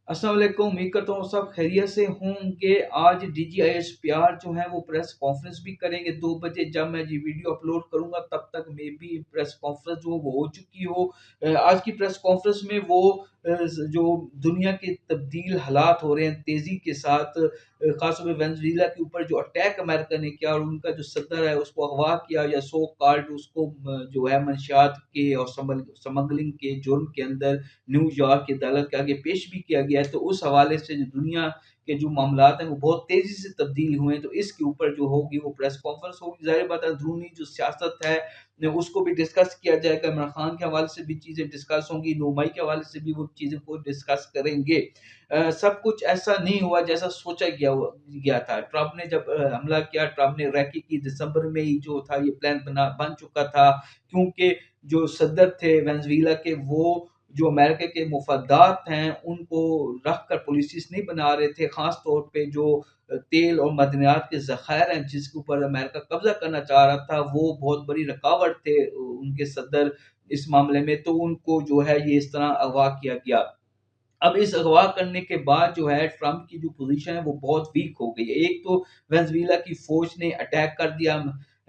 अस्सलाम वालेकुम। उम्मीद करता हूँ सब खैरियत से होंगे। आज DGISPR जो है वो प्रेस कॉन्फ्रेंस भी करेंगे 2 बजे। जब मैं ये वीडियो अपलोड करूंगा तब तक मे बी प्रेस कॉन्फ्रेंस जो वो हो चुकी हो। आज की प्रेस कॉन्फ्रेंस में वो जो दुनिया के तब्दील हालात हो रहे हैं तेजी के साथ, खासतौर पे वेनेजुएला के ऊपर जो अटैक अमेरिका ने किया और उनका जो सदर है उसको अगवा किया या सो कार्ड उसको जो है मंशियात के और स्मगलिंग के जुर्म के अंदर न्यूयॉर्क की अदालत के आगे पेश भी किया गया है। तो उस हवाले से जो दुनिया के जो मामलात हैं वो बहुत तेजी से तब्दील हुए हैं। तो इसके ऊपर जो होगी वो प्रेस कॉन्फ्रेंस होगी। ज़ाहिर बात है अंदरूनी जो सियासत है उसको भी डिस्कस किया जाएगा। इमरान खान के हवाले से भी चीज़ें डिस्कस होंगी, नोमाई के हवाले से भी वो चीज़ें को डिस्कस करेंगे। सब कुछ ऐसा नहीं हुआ जैसा सोचा गया था। ट्रंप ने जब हमला किया, ट्रंप ने रैकी की, दिसंबर में ही जो था ये प्लान बन चुका था, क्योंकि जो सदर थे वेनेजुएला के वो जो अमेरिका के मुफादात हैं उनको रख कर पॉलिसीज नहीं बना रहे थे। खास तौर पे जो तेल और मदनियात के ज़खायर हैं जिसके ऊपर अमेरिका कब्जा करना चाह रहा था, वो बहुत बड़ी रुकावट थे उनके सदर इस मामले में। तो उनको जो है ये इस तरह अगवा किया गया। अब इस अगवा करने के बाद जो है ट्रंप की जो पोजीशन है वो बहुत वीक हो गई है। एक तो वेनेजुएला की फौज ने अटैक कर दिया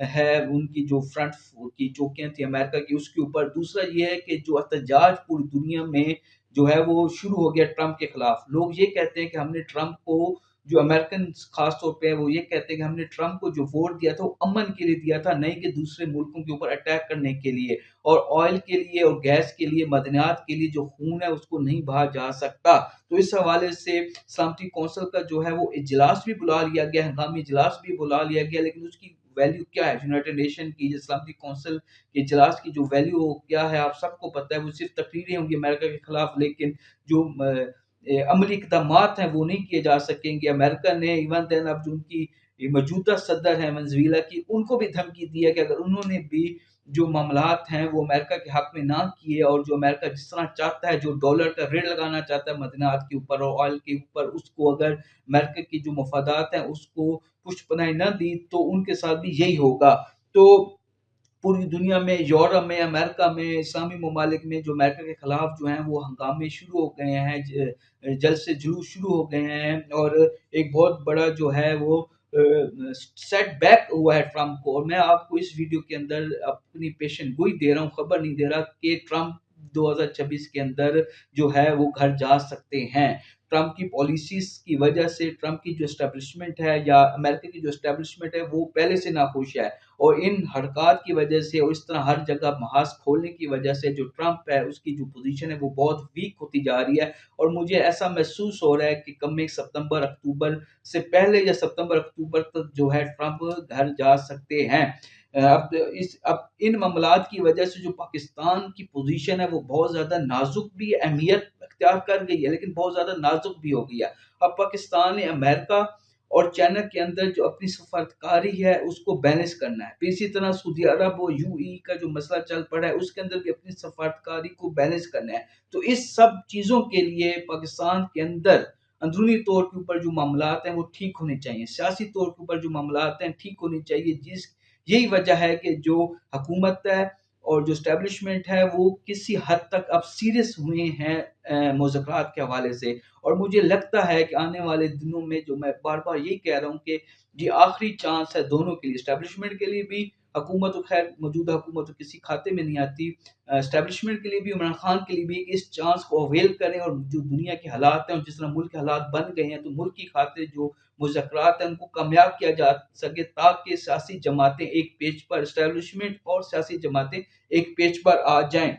है उनकी जो फ्रंट की चौकियां थी अमेरिका की उसके ऊपर। दूसरा ये है कि जो एहतजाज पूरी दुनिया में जो है वो शुरू हो गया ट्रंप के खिलाफ। लोग ये कहते हैं कि हमने ट्रंप को, जो अमेरिकन खास तौर पे है वो ये कहते हैं कि हमने ट्रंप को जो वोट दिया था वो अमन के लिए दिया था, नहीं कि दूसरे मुल्कों के ऊपर अटैक करने के लिए और ऑयल के लिए और गैस के लिए, मदनियात के लिए जो खून है उसको नहीं बहा जा सकता। तो इस हवाले से सलामती कौंसिल का जो है वो इजलास भी बुला लिया गया, हंगामी इजलास भी बुला लिया गया, लेकिन उसकी वैल्यू क्या है? यूनाइटेड नेशन की जो सलामती कौंसिल के इजलास की जो वैल्यू क्या है आप सबको पता है। वो सिर्फ तकरीरें होंगी अमेरिका के खिलाफ, लेकिन जो अमली इकदामात हैं वो नहीं किए जा सकेंगे। अमेरिका ने इवन देन अब जो उनकी मौजूदा सदर हैं वेनेजुएला की, उनको भी धमकी दी है कि अगर उन्होंने भी जो मामलात हैं वो अमेरिका के हक में ना किए और जो अमेरिका जिस तरह चाहता है, जो डॉलर का रेट लगाना चाहता है मदनियात के ऊपर और ऑयल के ऊपर, उसको अगर अमेरिका की जो मफादात हैं उसको पुष्टपनाही न दी तो उनके साथ भी यही होगा। तो पूरी दुनिया में, यूरोप में, अमेरिका में, इस्लामी ममालिक में जो अमेरिका के खिलाफ जो हैं वो हंगामे शुरू हो गए हैं, जल्द से जुलूस शुरू हो गए हैं और एक बहुत बड़ा जो है वो सेट बैक हुआ है ट्रंप को। और मैं आपको इस वीडियो के अंदर अपनी पेशन गोई दे रहा हूँ, खबर नहीं दे रहा कि ट्रंप 2026 के अंदर जो है वो घर जा सकते हैं। ट्रंप की पॉलिसीज की वजह से ट्रंप की जो एस्टेब्लिशमेंट है या अमेरिका की जो एस्टेब्लिशमेंट है वो पहले से नाखुश है और इन हरकत की वजह से और इस तरह हर जगह महाज खोलने की वजह से जो ट्रंप है उसकी जो पोजीशन है वो बहुत वीक होती जा रही है। और मुझे ऐसा महसूस हो रहा है कि कम सितंबर अक्टूबर से पहले या सितंबर अक्टूबर तक जो है ट्रंप घर जा सकते हैं। अब इन मामलात की वजह से जो पाकिस्तान की पोजीशन है वो बहुत ज़्यादा नाजुक भी अहमियत अख्तियार कर गई है, लेकिन बहुत ज़्यादा नाजुक भी हो गई है। अब पाकिस्तान ने अमेरिका और चाइना के अंदर जो अपनी सफारतकारी है उसको बैलेंस करना है। फिर इसी तरह सऊदी अरब और यूएई का जो मसला चल पड़ा है उसके अंदर भी अपनी सफारतकारी को बैलेंस करना है। तो इस सब चीज़ों के लिए पाकिस्तान के अंदर अंदरूनी तौर के ऊपर जो मामलात हैं वो ठीक होने चाहिए, सियासी तौर के ऊपर जो मामलात हैं ठीक होने चाहिए। यही वजह है कि जो हुकूमत है और जो एस्टेब्लिशमेंट है वो किसी हद तक अब सीरियस हुए हैं मुज़ाकरात के हवाले से। और मुझे लगता है कि आने वाले दिनों में, जो मैं बार-बार यही कह रहा हूँ कि ये आखिरी चांस है दोनों के लिए, एस्टेब्लिशमेंट के लिए भी। हुकूमत तो खैर मौजूदा हुकूमत तो किसी खाते में नहीं आती। एस्टेब्लिशमेंट के लिए भी, इमरान खान के लिए भी, इस चांस को अवेल करें और जो दुनिया के हालात हैं और जिस तरह मुल्क के हालात बन गए हैं तो मुल्क की खातिर जो मुज़ाकरात हैं उनको कामयाब किया जा सके, ताकि सियासी जमातें एक पेज पर, एस्टेब्लिशमेंट और सियासी जमातें एक पेज पर आ जाएँ।